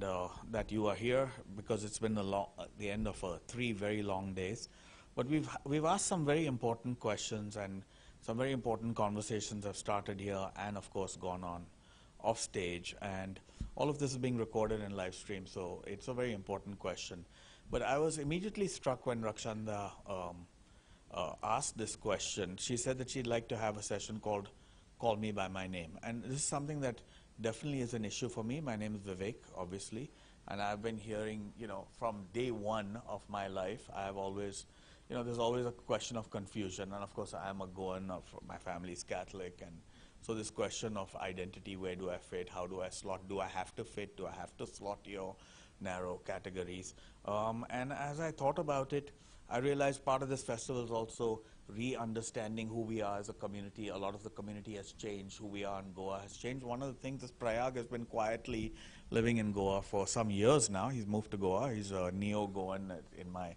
and that you are here because it's been the end of 3 very long days. But we've asked some very important questions, and some very important conversations have started here and of course gone on off stage, and all of this is being recorded and live streamed, so it's a very important question. But I was immediately struck when Rakshanda asked this question. She said that she'd like to have a session called Call Me By My Name. And this is something that definitely is an issue for me. My name is Vivek, obviously, and I've been hearing, from day one of my life, I've always, there's always a question of confusion. And of course, I'm a Goan, my family's Catholic, and so this question of identity, where do I fit, how do I slot, do I have to fit, do I have to slot your narrow categories? And as I thought about it, I realized part of this festival is also re-understanding who we are as a community. A lot of the community has changed. Who we are in Goa has changed. One of the things is Prayag has been quietly living in Goa for some years now. He's moved to Goa. He's a neo-Goan in my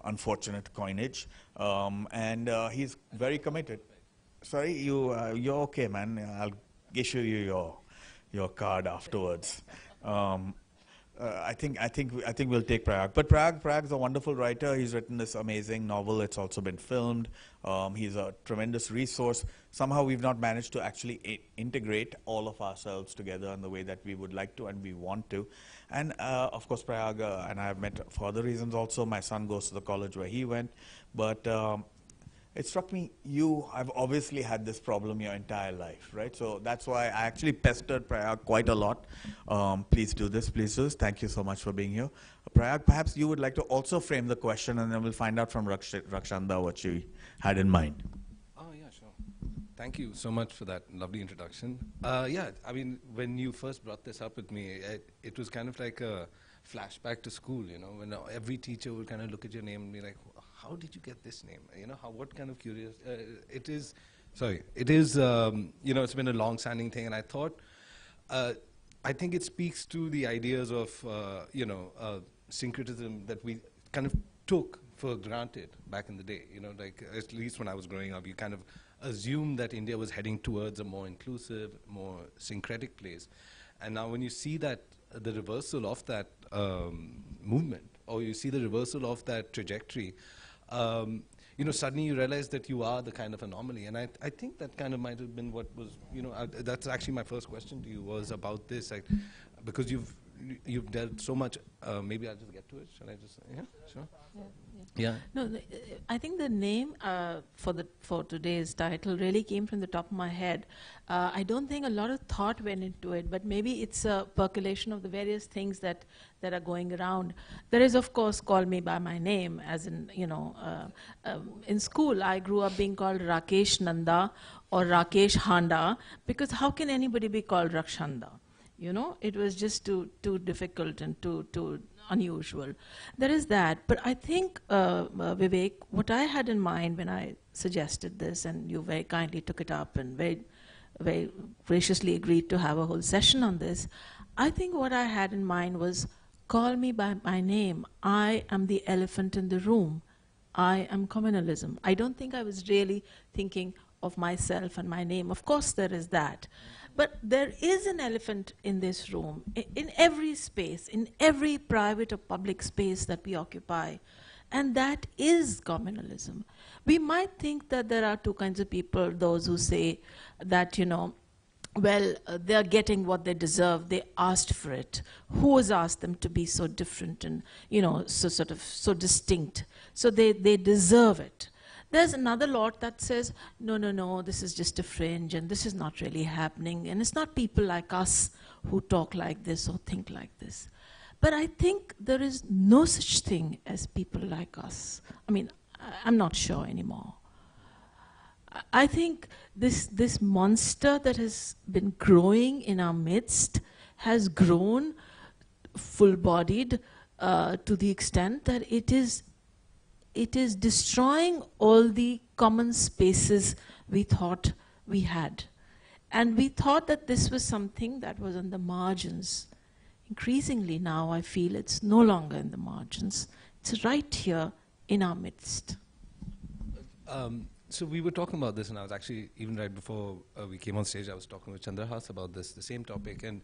unfortunate coinage. And he's very committed. Sorry, you're okay, man. I'll issue you your card afterwards. I think we'll take Prayag. But Prayag's a wonderful writer. He's written this amazing novel. It's also been filmed. He's a tremendous resource. Somehow we've not managed to actually integrate all of ourselves together in the way that we would like to and we want to. And of course, Prayag and I have met for other reasons also. My son goes to the college where he went. But it struck me, I've obviously had this problem your entire life, right? So that's why I actually pestered Prayag quite a lot. Please do this, please do this. Thank you so much for being here. Prayag, perhaps you would like to also frame the question, and then we'll find out from Rakshanda what she had in mind. Oh, yeah, sure. Thank you so much for that lovely introduction. Yeah, I mean, when you first brought this up with me, it was kind of like a flashback to school, when every teacher would kind of look at your name and be like, how did you get this name? What kind of curious, it is, it's been a long-standing thing, and I thought, I think it speaks to the ideas of, syncretism that we kind of took for granted back in the day, like at least when I was growing up, you kind of assumed that India was heading towards a more inclusive, more syncretic place. And now when you see that, the reversal of that movement, or you see the reversal of that trajectory, suddenly you realize that you are the kind of anomaly. And I think that kind of might have been what was, that's actually my first question to you was about this, because you've dealt so much. Maybe I'll just get to it. Shall I just, yeah, sure. Yeah. No, I think the name for today's title really came from the top of my head. I don't think a lot of thought went into it, but maybe it's a percolation of the various things that are going around. There is, of course, Call Me By My Name, as in, in school I grew up being called Rakesh Nanda or Rakesh Handa, because how can anybody be called Rakshanda? It was just too difficult and too unusual. There is that. But I think, Vivek, what I had in mind when I suggested this, and you very kindly took it up and very, very graciously agreed to have a whole session on this, I think what I had in mind was, call me by my name. I am the elephant in the room. I am communalism. I don't think I was really thinking of myself and my name. Of course there is that. But there is an elephant in this room, in every space, in every private or public space that we occupy, and that is communalism. We might think that there are two kinds of people, those who say that, they're getting what they deserve, they asked for it. Who has asked them to be so different and, so distinct? So they deserve it. There's another lot that says, no, this is just a fringe and this is not really happening, and it's not people like us who talk like this or think like this. But I think there is no such thing as people like us. I mean, I'm not sure anymore. I think this monster that has been growing in our midst has grown full-bodied to the extent that it is destroying all the common spaces we thought we had. And we thought that this was something that was on the margins. Increasingly now I feel it's no longer in the margins. It's right here in our midst. So we were talking about this, and I was actually, even right before we came on stage, I was talking with Chandrahas about this, the same topic. And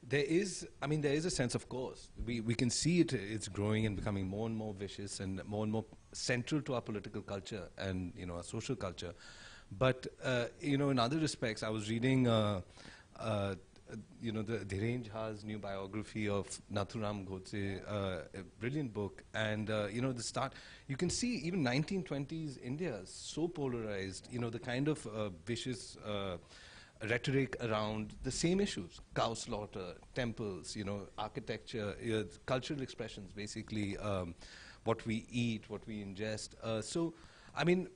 There is, I mean, there is a sense, of course. We can see it's growing and becoming more and more vicious and more central to our political culture and, our social culture. But, in other respects, I was reading, the Dhiren Jha's new biography of Nathuram Godse, a brilliant book. And, the start, you can see even 1920s India is so polarized, the kind of vicious rhetoric around the same issues: cow slaughter, temples, architecture, cultural expressions, basically, what we eat, what we ingest. So, I mean,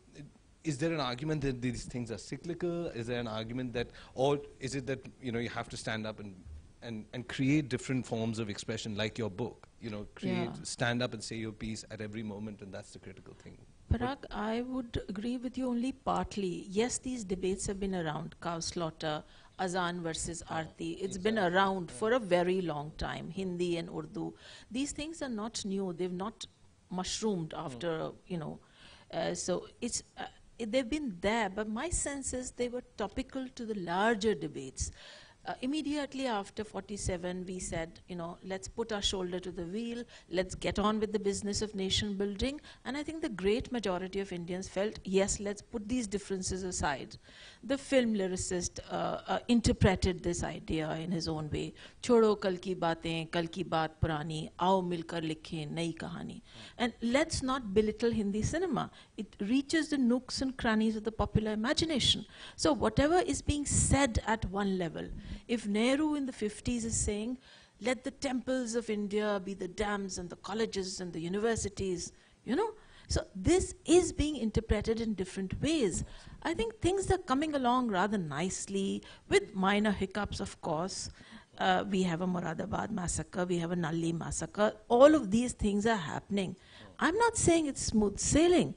is there an argument that these things are cyclical? Is there an argument that, or is it that, you have to stand up and create different forms of expression, like your book, stand up and say your piece at every moment, and that's the critical thing? Parag, I would agree with you only partly. Yes, these debates have been around: cow slaughter, azan versus arti. It's been around for a very long time, Hindi and Urdu. These things are not new. They've not mushroomed after, so they've been there, but my sense is they were topical to the larger debates. Immediately after 47, we said, let's put our shoulder to the wheel, let's get on with the business of nation building. And I think the great majority of Indians felt, yes, let's put these differences aside. The film lyricist interpreted this idea in his own way. Chodo kal ki baat purani, aao milkar likhe nayi kahani. And let's not belittle Hindi cinema. It reaches the nooks and crannies of the popular imagination. So whatever is being said at one level, if Nehru in the 50s is saying, let the temples of India be the dams and the colleges and the universities, so this is being interpreted in different ways. I think things are coming along rather nicely, with minor hiccups, of course. We have a Moradabad massacre, we have a Nalli massacre. All of these things are happening. I'm not saying it's smooth sailing.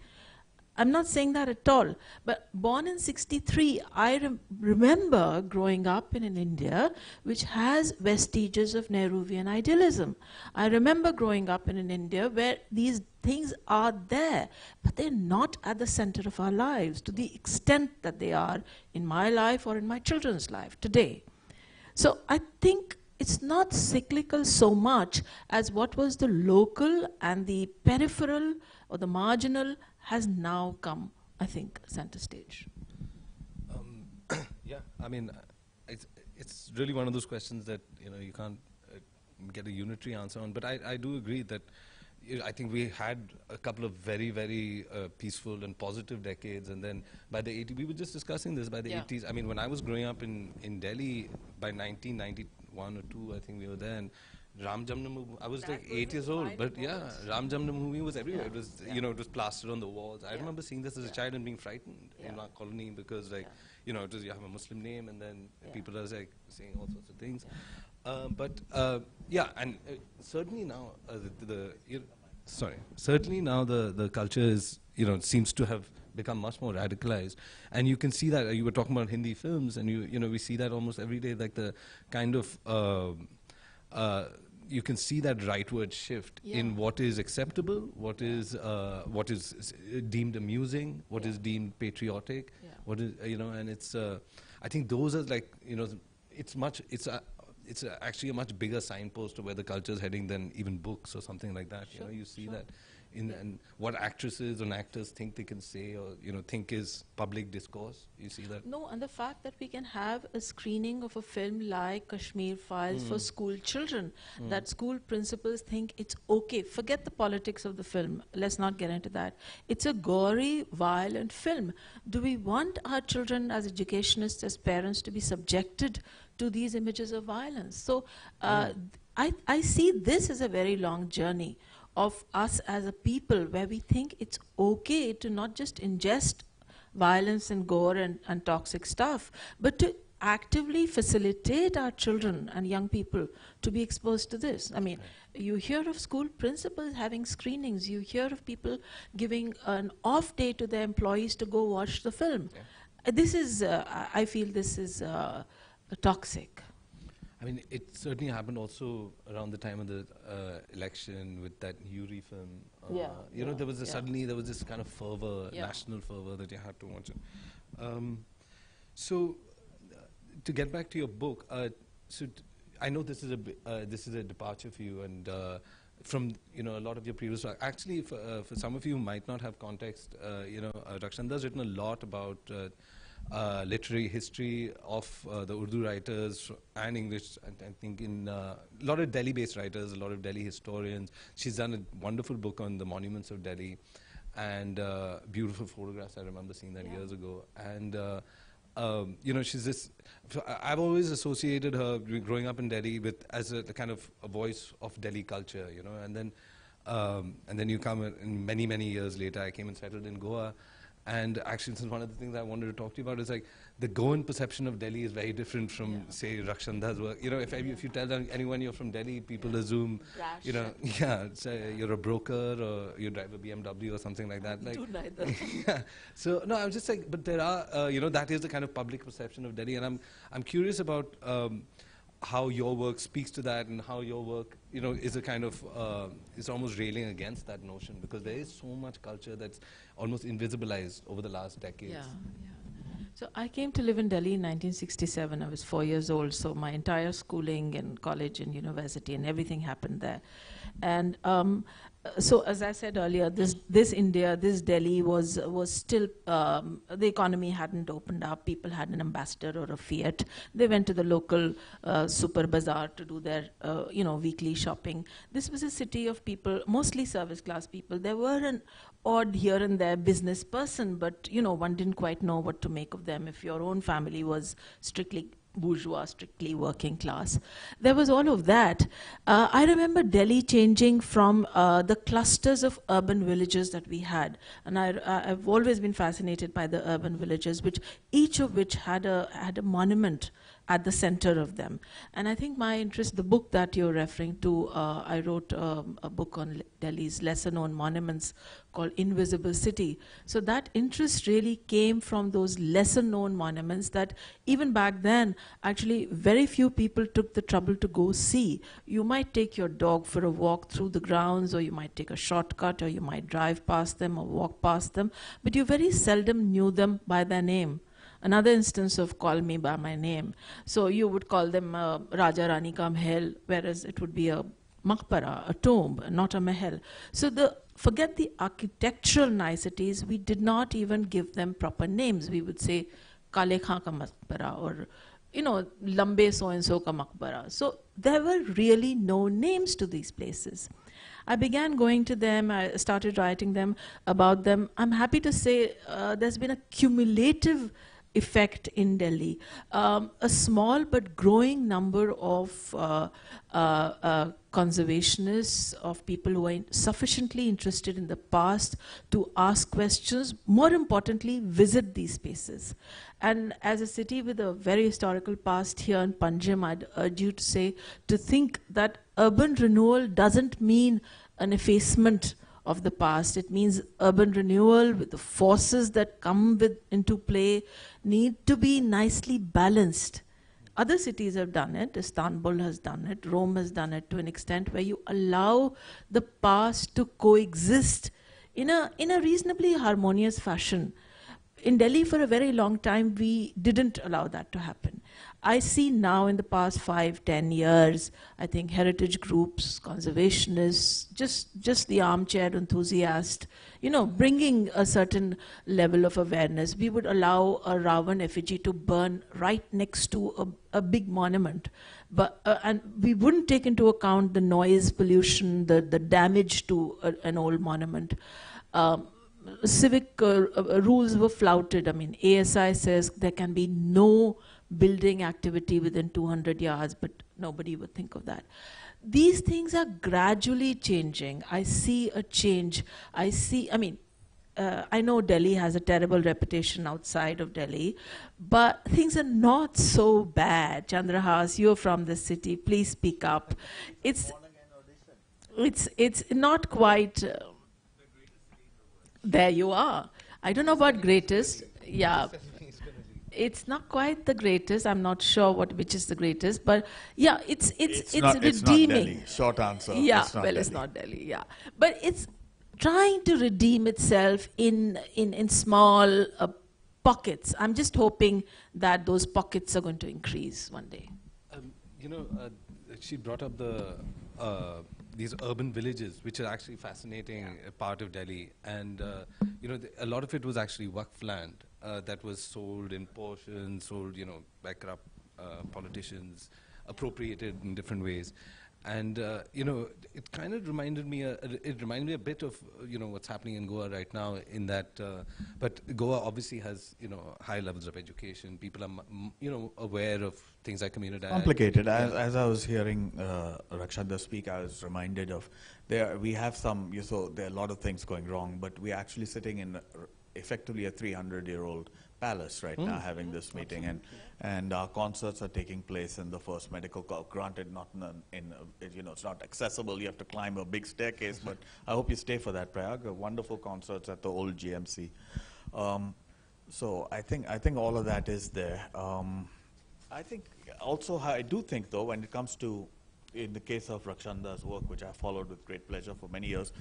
I'm not saying that at all. But born in 63, I remember growing up in an India which has vestiges of Nehruvian idealism. I remember growing up in an India where these things are there, but they're not at the center of our lives to the extent that they are in my life or in my children's life today. So I think it's not cyclical so much as what was the local and the peripheral or the marginal has now come, I think, center stage. Yeah, I mean, it's really one of those questions that, you can't get a unitary answer on. But I do agree that I think we had a couple of very, very peaceful and positive decades. And then by the 80s, we were just discussing this, by the 80s. I mean, when I was growing up in Delhi, by 1991 or 2, I think we were there. And Ram Janmabhoomi, I was like 8 years old, but yeah, Ram Janmabhoomi was everywhere. It was, it was plastered on the walls. I remember seeing this as a child and being frightened in our colony because, like, it was, you have a Muslim name and then people are like saying all sorts of things. And certainly now certainly now the culture is, seems to have become much more radicalized, and you can see that. You were talking about Hindi films, and we see that almost every day, like the kind of you can see that rightward shift in what is acceptable, what is deemed amusing, what is deemed patriotic, what is and it's I think those are like it's actually a much bigger signpost to where the culture is heading than even books or something like that. You see that and what actresses and actors think they can say or think is public discourse. You see that? No, and the fact that we can have a screening of a film like Kashmir Files for school children, that school principals think it's okay. Forget the politics of the film. Let's not get into that. It's a gory, violent film. Do we want our children as educationists, as parents, to be subjected to these images of violence? So I see this as a very long journey of us as a people, where we think it's okay to not just ingest violence and gore and toxic stuff, but to actively facilitate our children and young people to be exposed to this. I mean, you hear of school principals having screenings, you hear of people giving an off day to their employees to go watch the film. This is, I feel this is toxic. I mean, it certainly happened also around the time of the election with that Yuri film. There was suddenly there was this kind of fervor, national fervor, that you had to watch it. So, to get back to your book, I know this is a departure for you, and from a lot of your previous work. Actually, for some of you who might not have context, Rakshanda's written a lot about literary history of the Urdu writers and English. I think in a lot of Delhi-based writers, a lot of Delhi historians. She's done a wonderful book on the monuments of Delhi, and beautiful photographs. I remember seeing that years ago, and. She's this. I've always associated her growing up in Delhi with as the kind of a voice of Delhi culture, and then you come in many years later. I came and settled in Goa, and actually, since one of the things I wanted to talk to you about is like the Goan perception of Delhi is very different from say Rakshanda's work. If you tell anyone you're from Delhi, people assume you're a broker or you drive a BMW or something like that. Like, do neither. yeah. So no, I'm just like, but there are that is the kind of public perception of Delhi, and I'm curious about how your work speaks to that, and how your work is a kind of is almost railing against that notion, because there is so much culture that's almost invisibilized over the last decades. Yeah. So I came to live in Delhi in 1967. I was 4 years old, so my entire schooling and college and university and everything happened there. And so, as I said earlier, this India, this Delhi was still, the economy hadn't opened up. People had an ambassador or a Fiat. They went to the local super bazaar to do their, weekly shopping. This was a city of people, mostly service class people. There were an odd here and there business person, but one didn't quite know what to make of them if your own family was strictly bourgeois, strictly working class. There was all of that. I remember Delhi changing from the clusters of urban villages that we had, and I've always been fascinated by the urban villages, each of which had a monument at the center of them. And I think my interest, the book that you're referring to, I wrote a book on Delhi's lesser known monuments called Invisible City. So that interest really came from those lesser known monuments that even back then, actually very few people took the trouble to go see. You might take your dog for a walk through the grounds, or you might take a shortcut, or you might drive past them or walk past them, but you very seldom knew them by their name. Another instance of call me by my name. So you would call them Raja Rani ka Mahal, whereas it would be a maqbara, a tomb, not a mahal. So forget the architectural niceties, we did not even give them proper names. We would say Kale Khan ka maqbara, or Lambe so-and-so ka maqbara. So there were really no names to these places. I began going to them, I started writing them about them. I'm happy to say there's been a cumulative effect in Delhi. A small but growing number of conservationists, of people who are sufficiently interested in the past to ask questions, more importantly, visit these spaces. And as a city with a very historical past here in Panjim, I'd urge you to think that urban renewal doesn't mean an effacement of the past. It means urban renewal with the forces that come into play need to be nicely balanced. Other cities have done it. Istanbul has done it. Rome has done it to an extent where you allow the past to coexist in a reasonably harmonious fashion. In Delhi, for a very long time, we didn't allow that to happen. I see now in the past 5-10 years, I think heritage groups, conservationists, just the armchair enthusiast, bringing a certain level of awareness. We would allow a Ravan effigy to burn right next to a big monument. But and we wouldn't take into account the noise pollution, the damage to an old monument. Civic rules were flouted. I mean, ASI says there can be no building activity within 200 yards, but nobody would think of that. These things are gradually changing. I see a change. I know Delhi has a terrible reputation outside of Delhi, but things are not so bad. Chandrahas, you're from the city. Please speak up. It's not quite... there you are. I don't know about greatest. Yeah. It's not quite the greatest. I'm not sure which is the greatest, but yeah, it's redeeming. It's not Delhi. Short answer. Yeah, it's not Delhi. Yeah, but it's trying to redeem itself in small pockets. I'm just hoping that those pockets are going to increase one day. she brought up these urban villages, which are actually fascinating part of Delhi, and a lot of it was actually Waqf land that was sold in portions, sold by corrupt politicians, appropriated in different ways. And it kind of reminded me. It reminded me a bit of what's happening in Goa right now. In that, but Goa obviously has high levels of education. People are aware of things like community. Complicated. As I was hearing Rakshanda speak, I was reminded of we have some. So there are a lot of things going wrong, but we're actually sitting in effectively a 300-year-old palace right now, having this meeting, and our concerts are taking place in the first medical college. Granted, not it's not accessible. You have to climb a big staircase, but I hope you stay for that, Prayag. Wonderful concerts at the old GMC. So I think all of that is there. I think also I do think though, when it comes to, in the case of Rakshanda's work, which I followed with great pleasure for many years,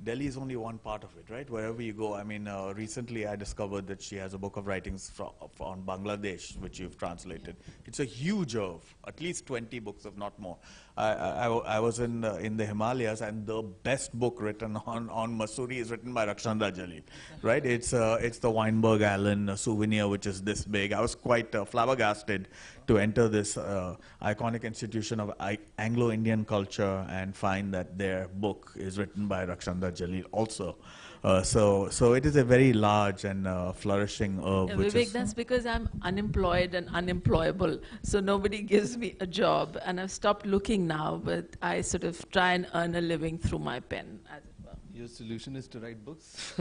Delhi is only one part of it, right? Wherever you go. I mean, recently I discovered that she has a book of writings on Bangladesh, which you've translated. It's a huge at least 20 books, if not more. I was in the Himalayas, and the best book written on Mussoorie is written by Rakshanda Jalil, right? It's the Weinberg Allen souvenir, which is this big. I was quite flabbergasted to enter this iconic institution of Anglo-Indian culture and find that their book is written by Rakshanda Jalil also. So it is a very large and flourishing herb. Vivek, that's because I'm unemployed and unemployable, so nobody gives me a job, and I've stopped looking now, but I sort of try and earn a living through my pen, as it were. Your solution is to write books?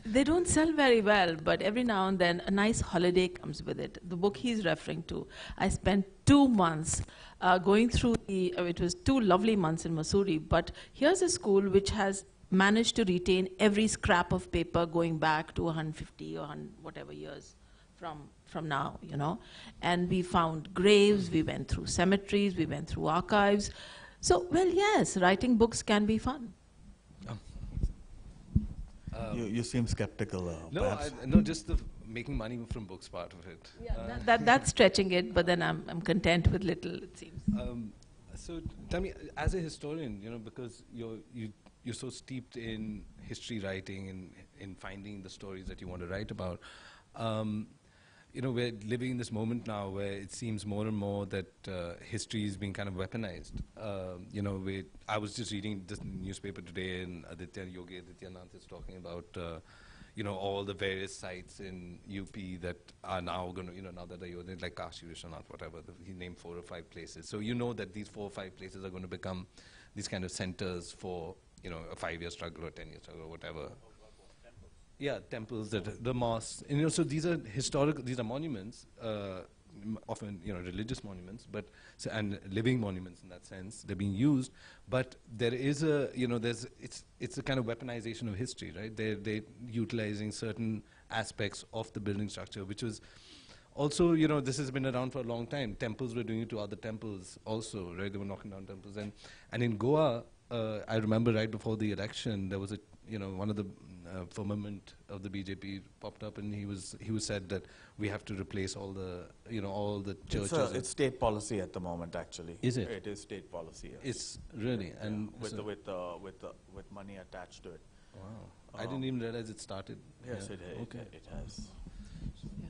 They don't sell very well, but every now and then a nice holiday comes with it. The book he's referring to, I spent 2 months going through it was 2 lovely months in Mussoorie, but here's a school which has managed to retain every scrap of paper going back to 150 or 100 whatever years from now, And we found graves, we went through cemeteries, we went through archives. So, well, yes, writing books can be fun. You seem skeptical. No, no, just the making money from books part of it. Yeah, that's stretching it, but then I'm content with little, it seems. So tell me, as a historian, because you're so steeped in history writing and in finding the stories that you want to write about, we're living in this moment now where it seems more and more that history is being kind of weaponized. I was just reading this newspaper today, and Yogi Adityanath is talking about all the various sites in UP that are now going to, now that are like Kashi Vishwanath, whatever, he named 4 or 5 places. So that these 4 or 5 places are going to become these kind of centers for, a 5-year struggle or 10-year struggle or whatever. Yeah, temples, the mosques. And, so these are historical, these are monuments, often, religious monuments, but, and living monuments in that sense. They're being used, but there is it's a kind of weaponization of history, right? They're utilizing certain aspects of the building structure, which was also, this has been around for a long time. Temples were doing it to other temples also, right? They were knocking down temples. And in Goa, I remember right before the election, there was one of the firmament of the BJP popped up, and he was said that we have to replace all the churches. It's state policy at the moment, actually. Is it? It is state policy. Yes. It's really, and with money attached to it. Wow, I didn't even realize it started. Yes, yeah. It has. Yeah.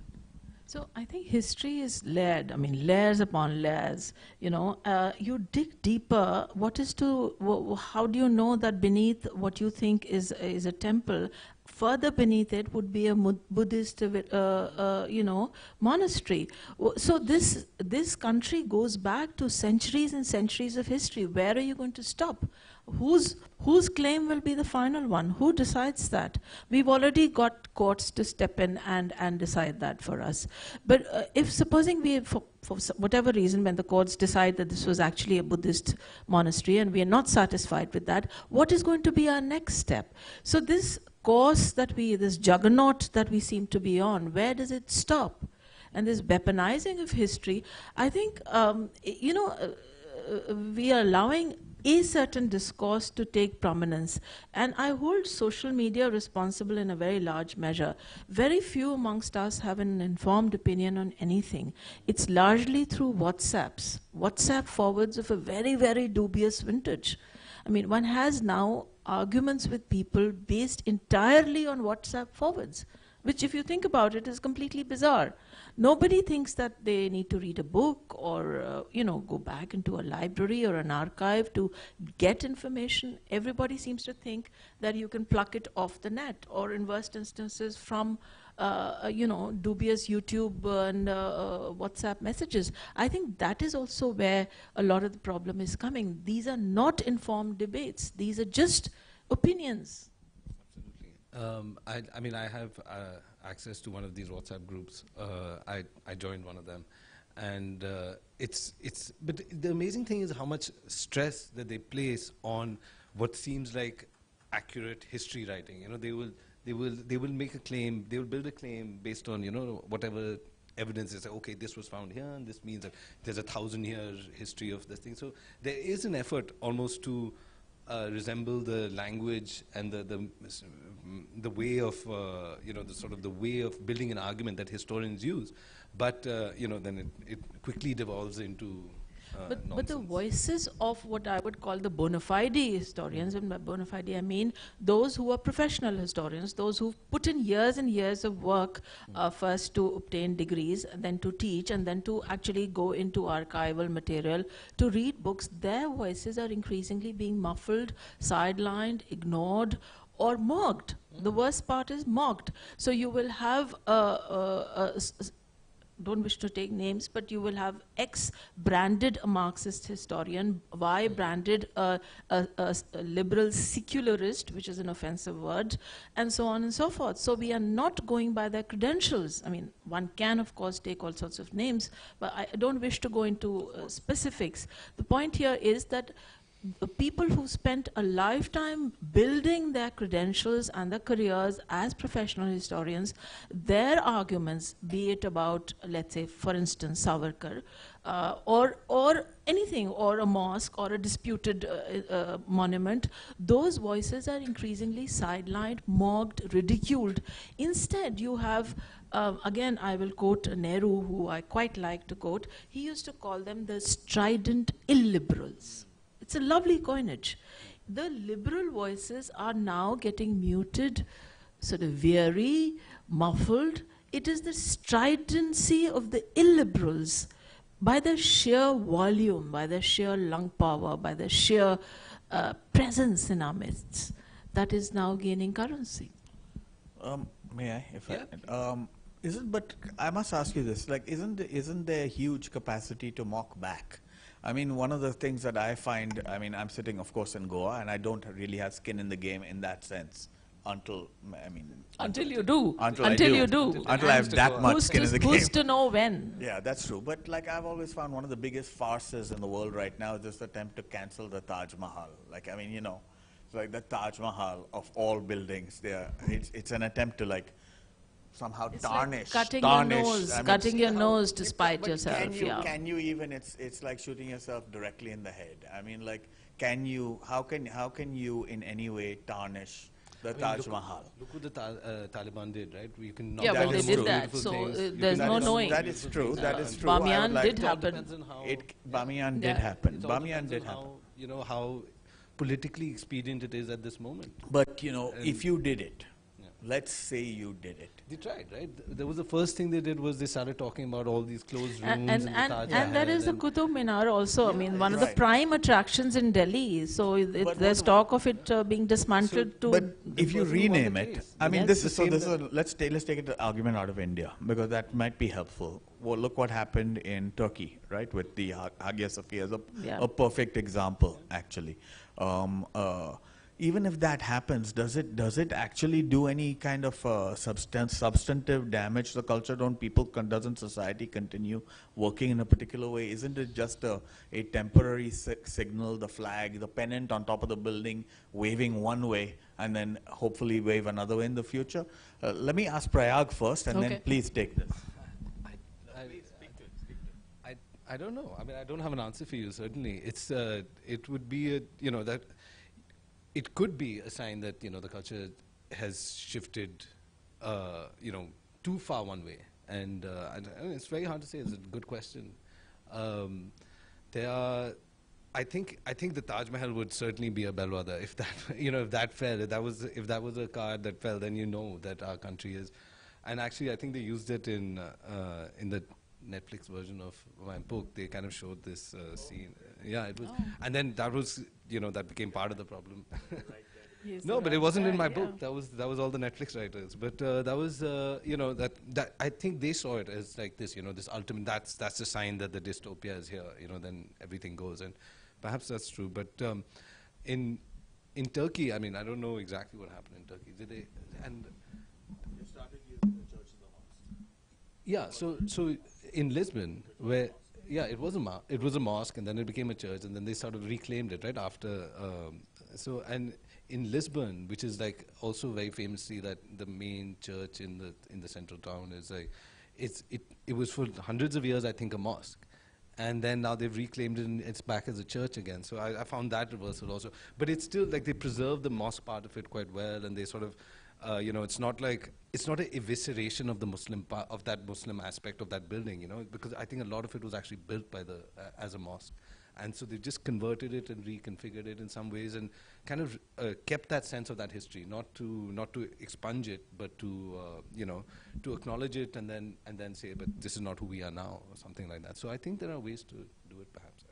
So I think history is layered. I mean, layers upon layers. You dig deeper. How do you know that beneath what you think is a temple, further beneath it would be a Buddhist, monastery? So this country goes back to centuries and centuries of history. Where are you going to stop? Whose claim will be the final one? Who decides that? We've already got courts to step in and decide that for us. But if supposing for whatever reason, when the courts decide that this was actually a Buddhist monastery and we are not satisfied with that, what is going to be our next step? So this course this juggernaut that we seem to be on, where does it stop? And this weaponizing of history, I think, we are allowing a certain discourse to take prominence. And I hold social media responsible in a very large measure. Very few amongst us have an informed opinion on anything. It's largely through WhatsApp forwards of a very, very dubious vintage. I mean, one has now arguments with people based entirely on WhatsApp forwards, which, if you think about it, is completely bizarre. Nobody thinks that they need to read a book or, go back into a library or an archive to get information. Everybody seems to think that you can pluck it off the net, or in worst instances from, dubious YouTube and WhatsApp messages. I think that is also where a lot of the problem is coming. These are not informed debates. These are just opinions. Absolutely. I have access to one of these WhatsApp groups. I joined one of them, and but the amazing thing is how much stress that they place on what seems like accurate history writing. They will make a claim. They will build a claim based on whatever evidence is. Okay, this was found here, and this means that there's 1,000-year history of this thing. So there is an effort almost to resemble the language and the way of the way of building an argument that historians use, but then it quickly devolves into But the voices of what I would call the bona fide historians, and by bona fide I mean those who are professional historians, those who've put in years and years of work, first to obtain degrees, then to teach, and then to actually go into archival material, to read books, their voices are increasingly being muffled, sidelined, ignored, or mocked. The worst part is mocked. So you will have don't wish to take names, but you will have X branded a Marxist historian, Y branded a liberal secularist, which is an offensive word, and so on and so forth. So we are not going by their credentials. I mean, one can, of course, take all sorts of names, but I don't wish to go into specifics. The point here is that the people who spent a lifetime building their credentials and their careers as professional historians, their arguments, be it about, let's say, for instance, Savarkar, or anything, or a mosque, or a disputed monument, those voices are increasingly sidelined, mocked, ridiculed. Instead, you have again, I will quote Nehru, who I quite like to quote. He used to call them the strident illiberals. It's a lovely coinage. The liberal voices are now getting muted, sort of weary, muffled. It is the stridency of the illiberals, by their sheer volume, by their sheer lung power, by their sheer presence in our midst, that is now gaining currency. May I? But I must ask you this: like, isn't there a huge capacity to mock back? I mean, one of the things that I find, I'm sitting, of course, in Goa, and I don't really have skin in the game in that sense until you do. Until I have that much skin in the game. Who's to know when? Yeah, that's true. But like, I've always found one of the biggest farces in the world right now is this attempt to cancel the Taj Mahal. Like, it's like the Taj Mahal of all buildings. It's an attempt to somehow tarnish. Like cutting your nose to spite yourself. Can you even? It's like shooting yourself directly in the head. I mean, like, can you? How can you in any way tarnish the Taj Mahal? Look what the Taliban did, right? You can knock down they did that. So there's no knowing. That is true. That is true. Bamiyan did happen. Bamiyan did happen. Bamiyan did happen. How politically expedient it is at this moment. But if you did it. Let's say you did it. They tried, right? There was the first thing they did was they started talking about all these closed rooms and there is the Qutub Minar also. Yeah, one of the prime attractions in Delhi. So there's talk of it being dismantled. But if you rename it, let's take an argument out of India, because that might be helpful. Well, look what happened in Turkey, right, with the Hagia Sophia is a perfect example, actually. Even if that happens, does it actually do any kind of substantive damage to the culture? Doesn't society continue working in a particular way? Isn't it just a temporary signal, the flag, the pennant on top of the building, waving one way, and then hopefully wave another way in the future? Let me ask Prayag first, and then please take this. I don't know. I mean, I don't have an answer for you. Certainly, it would be that it could be a sign that the culture has shifted, too far one way. And I mean, it's very hard to say. It's a good question. Um, there are. I think the Taj Mahal would certainly be a bellwether if that if that fell, if that was a card that fell, then that our country is. And actually, I think they used it in the Netflix version of my book. They kind of showed this scene. Yeah, it was, and then that was that became part of the problem. Yes, No, but it right wasn't in there, my yeah. book. That was all the Netflix writers. But that was that I think they saw it as like this. This ultimate. That's the sign that the dystopia is here. Then everything goes, and perhaps that's true. But in Turkey, I mean, I don't know exactly what happened in Turkey. Did they? And They started using the church and the mosque. yeah, so in Lisbon, where it was a mosque, and then it became a church, and then they sort of reclaimed it right after. And in Lisbon, which is like also very famously that the main church in the central town is like, it was for hundreds of years, I think, a mosque. And then now they've reclaimed it and it's back as a church again. So I found that reversal also. But it's still like they preserve the mosque part of it quite well, and they sort of, it's not an evisceration of the of that Muslim aspect of that building, because I think a lot of it was actually built by as a mosque. And so they just converted it and reconfigured it in some ways and kind of kept that sense of that history, not to expunge it, but to to acknowledge it and then say, but this is not who we are now, or something like that. So I think there are ways to do it, perhaps.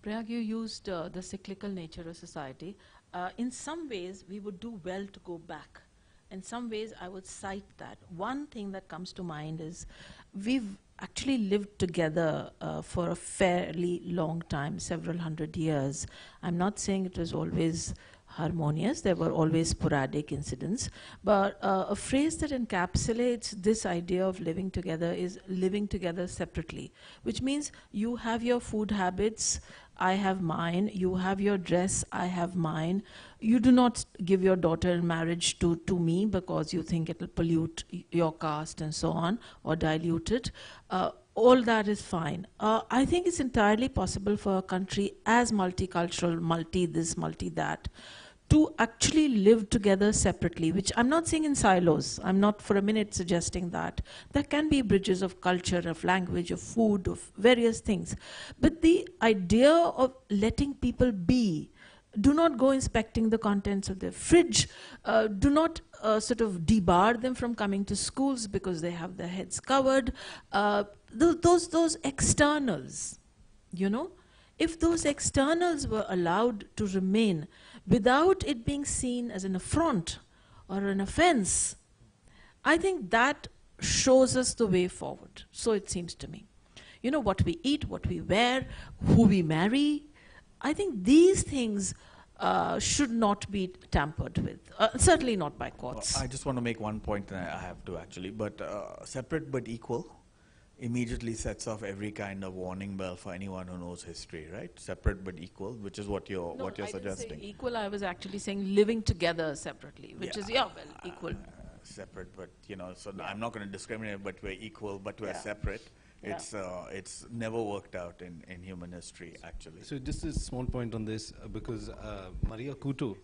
Prayag, you used the cyclical nature of society. In some ways, we would do well to go back. In some ways, I would cite that. One thing that comes to mind is we've actually lived together for a fairly long time, several hundred years. I'm not saying it was always harmonious. There were always sporadic incidents. But a phrase that encapsulates this idea of living together is living together separately, which means you have your food habits, I have mine, you have your dress, I have mine. You do not give your daughter in marriage to me because you think it will pollute your caste and so on, or dilute it. All that is fine. I think it's entirely possible for a country as multicultural, multi this, multi that, to actually live together separately, which I'm not saying in silos. I'm not for a minute suggesting that. There can be bridges of culture, of language, of food, of various things. But the idea of letting people be, do not go inspecting the contents of their fridge, do not sort of debar them from coming to schools because they have their heads covered. Those externals, if those externals were allowed to remain without it being seen as an affront or an offense, I think that shows us the way forward. So it seems to me. What we eat, what we wear, who we marry, I think these things should not be tampered with, certainly not by courts. Well, I just want to make one point, and I have to actually, but separate but equal immediately sets off every kind of warning bell for anyone who knows history, right? Separate but equal, which is what you're No, I didn't suggesting. say equal. I was actually saying living together separately, which is equal. Separate, but so I'm not going to discriminate. But we're equal, but we're separate. Yeah. It's never worked out in human history, actually. So just a small point on this, because Maria Couto,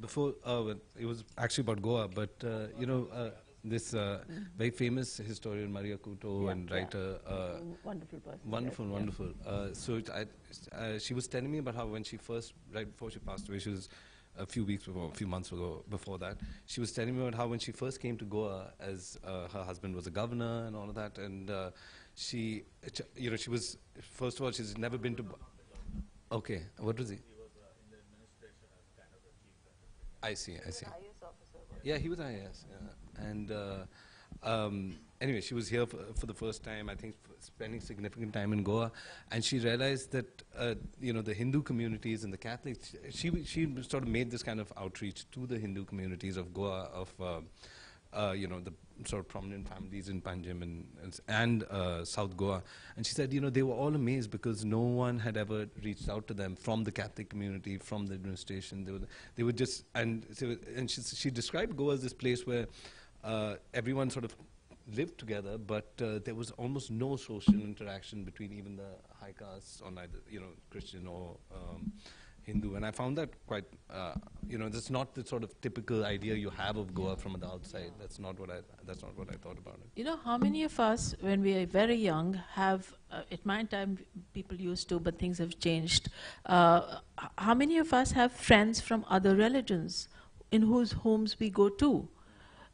before it was actually about Goa, but this very famous historian Maria Couto and writer, Wonderful person. wonderful. So she was telling me about how when she first, right before she passed away, she was a few months ago, before that, she was telling me about how when she first came to Goa, as her husband was a governor and all of that, and she was, first of all, she's never been to. Okay, what was he? He was in the administration as kind of a chief secretary. I see. Yeah, he was IAS. Yeah. And anyway, she was here for the first time, I think, spending significant time in Goa, and she realized that the Hindu communities and the Catholics. She sort of made this kind of outreach to the Hindu communities of Goa, of the sort of prominent families in Panjim and South Goa, and she said, they were all amazed because no one had ever reached out to them from the Catholic community, from the administration. They were just, and she described Goa as this place where everyone sort of lived together, but there was almost no social interaction between even the high castes on either, Christian or Hindu. And I found that quite, that's not the sort of typical idea you have of Goa from the outside. That's not what I thought about it. You know, how many of us, when we are very young, have, at my time, people used to, but things have changed. How many of us have friends from other religions in whose homes we go to?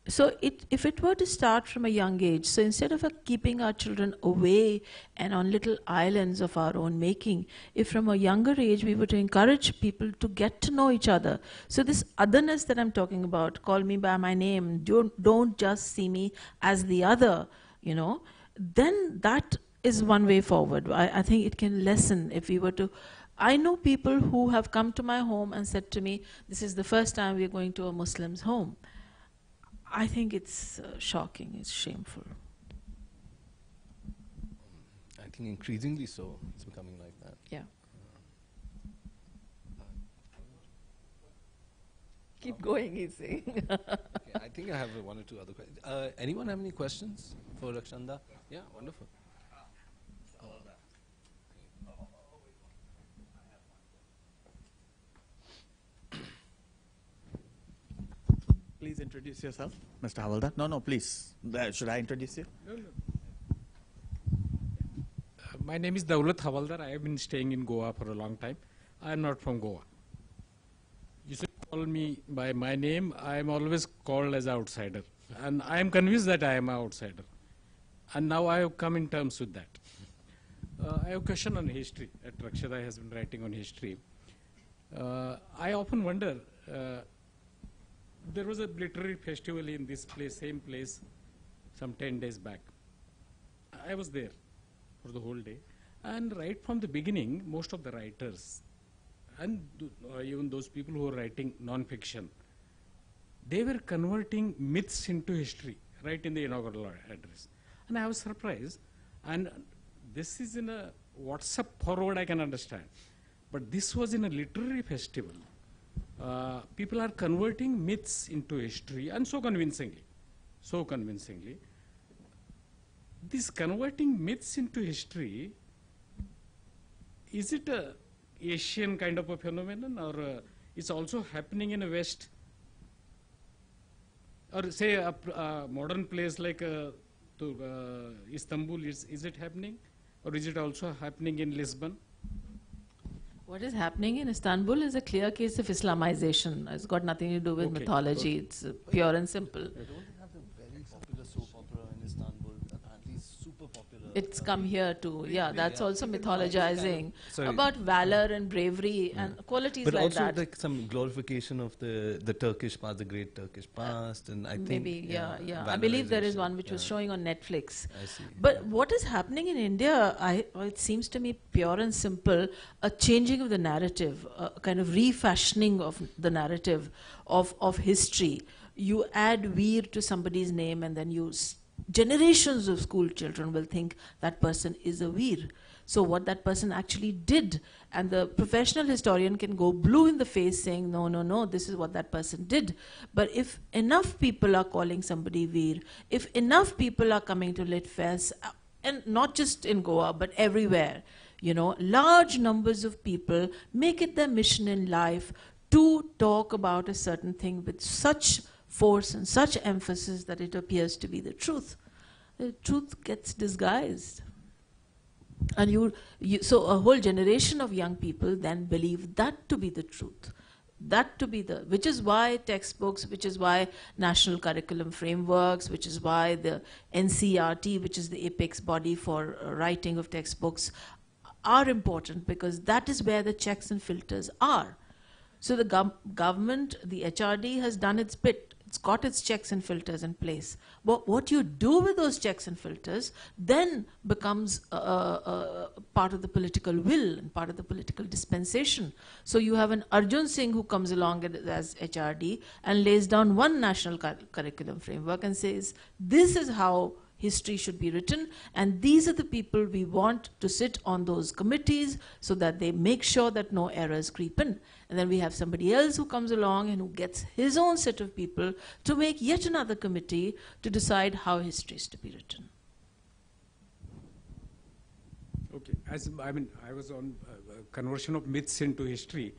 So if it were to start from a young age, so instead of keeping our children away and on little islands of our own making, if from a younger age we were to encourage people to get to know each other. So this otherness that I'm talking about, call me by my name, don't just see me as the other, then that is one way forward. I think it can lessen if we were to. I know people who have come to my home and said to me, this is the first time we're going to a Muslim's home. I think it's shocking, it's shameful. I think increasingly so, it's becoming like that. Yeah. Keep going, he's saying. Okay, I think I have one or two other questions. Anyone have any questions for Rakshanda? Yeah, wonderful. Please introduce yourself, Mr. Havaldar. No, please. Should I introduce you? No. My name is Daulat Havaldar. I have been staying in Goa for a long time. I am not from Goa. You should call me by my name. I am always called as outsider. And I am convinced that I am an outsider. And now I have come in terms with that. I have a question on history. Rakshada has been writing on history. I often wonder, there was a literary festival in this place, same place, some 10 days back. I was there for the whole day. And right from the beginning, most of the writers, and even those people who were writing non-fiction, they were converting myths into history, right in the inaugural address. And I was surprised. And this is in a WhatsApp forward, I can understand. But this was in a literary festival. People are converting myths into history, and so convincingly. This converting myths into history, is it a Asian kind of a phenomenon, or it's also happening in the West? Or say a modern place like Istanbul, is it happening? Or is it also happening in Lisbon? What is happening in Istanbul is a clear case of Islamization. It's got nothing to do with mythology. It's pure and simple. Don't they have a very popular soap opera in Istanbul? Apparently super popular. It's come here too. Yeah, that's also mythologizing Sorry. about valor and bravery and qualities But like also that. like some glorification of the Turkish past, the great Turkish past, and I think Maybe, yeah. I believe there is valorization, one which was showing on Netflix. I see. But what is happening in India, it seems to me pure and simple, a changing of the narrative, a kind of refashioning of the narrative of history. You add Veer to somebody's name and then generations of school children will think that person is a Veer. So what that person actually did, and the professional historian can go blue in the face saying, no, this is what that person did. But if enough people are calling somebody Veer, if enough people are coming to Litfest, and not just in Goa, but everywhere, large numbers of people make it their mission in life to talk about a certain thing with such force and such emphasis that it appears to be the truth. The truth gets disguised. And so a whole generation of young people then believe that to be the truth. Which is why textbooks, which is why national curriculum frameworks, which is why the NCERT, which is the apex body for writing of textbooks, are important, because that is where the checks and filters are. So the government, the HRD, has done its bit. It's got its checks and filters in place. But what you do with those checks and filters then becomes part of the political will and part of the political dispensation. So you have an Arjun Singh who comes along as HRD and lays down one national curriculum framework and says, this is how history should be written, and these are the people we want to sit on those committees so that they make sure that no errors creep in. And then we have somebody else who comes along and who gets his own set of people to make yet another committee to decide how history is to be written. Okay, I was on conversion of myths into history.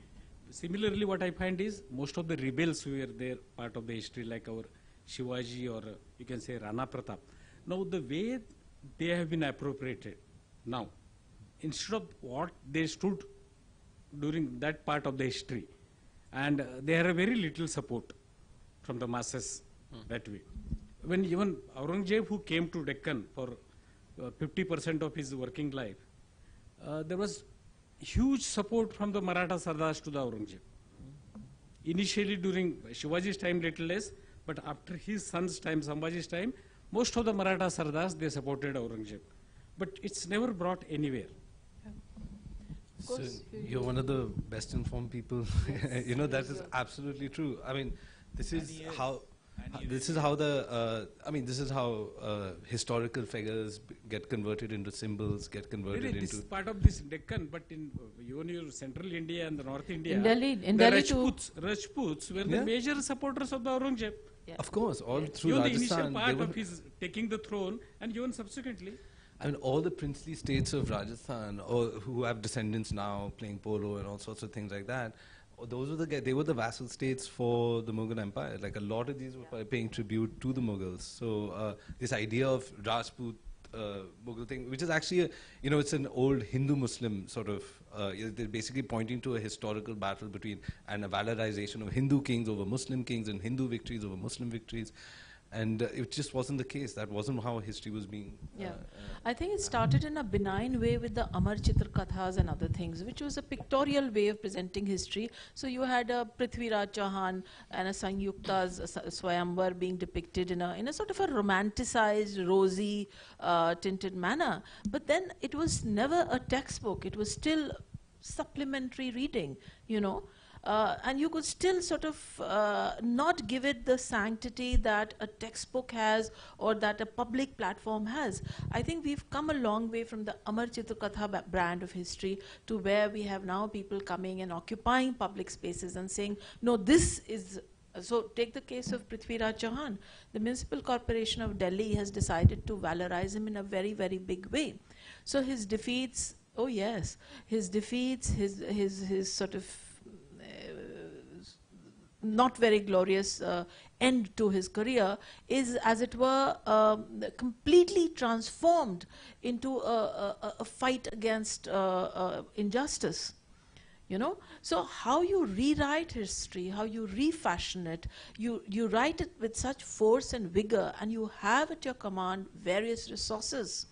Similarly, what I find is most of the rebels who were there, part of the history, like our Shivaji or you can say Rana Pratap. Now, the way they have been appropriated now, instead of what they stood during that part of the history, and they had a very little support from the masses that way. When even Aurangzeb, who came to Deccan for 50% of his working life, there was huge support from the Maratha Sardars to the Aurangzeb. Initially during Shivaji's time little less, but after his son's time, Sambhaji's time, most of the Maratha Sardars, they supported Aurangzeb. But it's never brought anywhere. So you're one of the best informed people. You know, that is absolutely true. I mean, this is how historical figures get converted into symbols, get converted Really, into. this is part of this Deccan, but in even your central India and the North India, In Delhi the too. Rajputs were Yeah. the major supporters of the Aurangzeb. Yeah. Of course, all through Even the initial Rajasthan, they part were, of his taking the throne, and even subsequently. I mean, all the princely states of Rajasthan, or who have descendants now playing polo and all sorts of things like that, those were they were the vassal states for the Mughal Empire. Like a lot of these were paying tribute to the Mughals. So this idea of Rajput Mughal thing, which is actually, it's an old Hindu-Muslim sort of, they're basically pointing to a historical battle between, and a valorization of Hindu kings over Muslim kings and Hindu victories over Muslim victories. And it just wasn't the case. That wasn't how history was being. Yeah, I think it started in a benign way with the Amar Chitra Kathas and other things, which was a pictorial way of presenting history. So you had a Prithviraj Chauhan and a Sanyukta's Swayamvar being depicted in a sort of a romanticized, rosy, tinted manner. But then it was never a textbook. It was still supplementary reading, and you could still sort of not give it the sanctity that a textbook has or that a public platform has. I think we've come a long way from the Amar Chitra Katha brand of history to where we have now people coming and occupying public spaces and saying, no, this is... So take the case of Prithviraj Chauhan. The Municipal Corporation of Delhi has decided to valorize him in a very, very big way. So his defeats, oh yes, his defeats, his sort of not very glorious end to his career is, as it were, completely transformed into a fight against injustice. So how you rewrite history, how you refashion it, you write it with such force and vigor, and you have at your command various resources.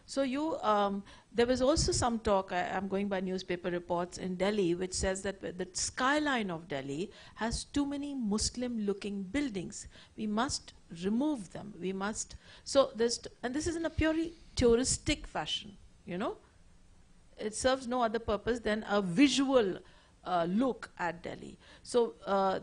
So there was also some talk, I'm going by newspaper reports in Delhi, which says that the skyline of Delhi has too many Muslim-looking buildings. We must remove them. We must. So and this is in a purely touristic fashion. It serves no other purpose than a visual look at Delhi. So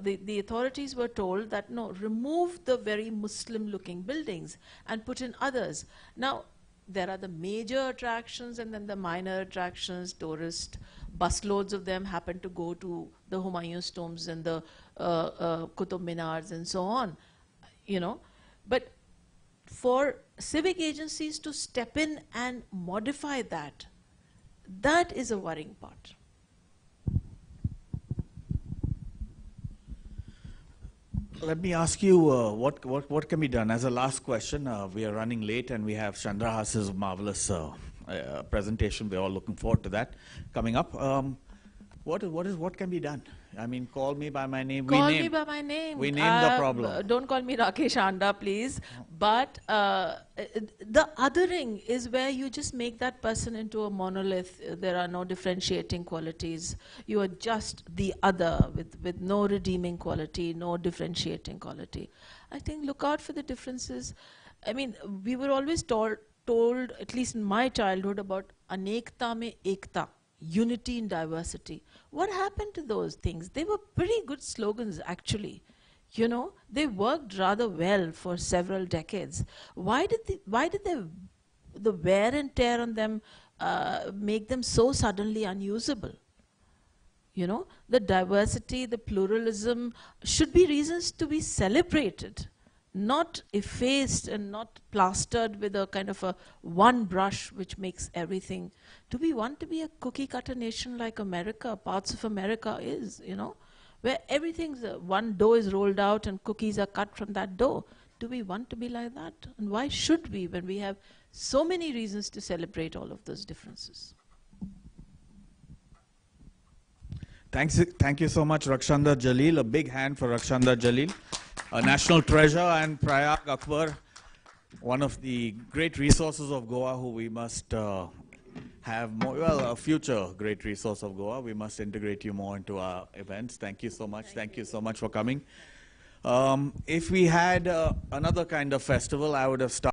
the authorities were told that no, remove the very Muslim-looking buildings and put in others. Now, there are the major attractions and then the minor attractions. Tourist busloads of them happen to go to the Humayun's tombs and the Qutub Minars and so on, But for civic agencies to step in and modify that is a worrying part. Let me ask you what can be done as a last question. We are running late and we have Chandrahas's marvelous presentation. We're all looking forward to that coming up. What can be done? I mean, call me by my name. Call me by my name. We name the problem. Don't call me Rakesh Anda, please. But the othering is where you just make that person into a monolith. There are no differentiating qualities. You are just the other with no redeeming quality, no differentiating quality. I think look out for the differences. I mean, we were always told, at least in my childhood, about anekta mein ekta. Unity in diversity. What happened to those things? They were pretty good slogans, actually. They worked rather well for several decades. Why did the wear and tear on them make them so suddenly unusable? You know, the diversity, the pluralism should be reasons to be celebrated, not effaced and not plastered with a kind of a one brush which makes everything. Do we want to be a cookie cutter nation like America, parts of America is, you know, where everything's one dough is rolled out and cookies are cut from that dough? Do we want to be like that? And why should we when we have so many reasons to celebrate all of those differences? Thank you so much, Rakshanda Jalil. A big hand for Rakshanda Jalil, a national treasure, and Prayag Akbar, one of the great resources of Goa, who we must have more, well, a future great resource of Goa. We must integrate you more into our events. Thank you so much. Thank you so much for coming. If we had another kind of festival, I would have started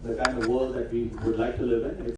the kind of world that we would like to live in.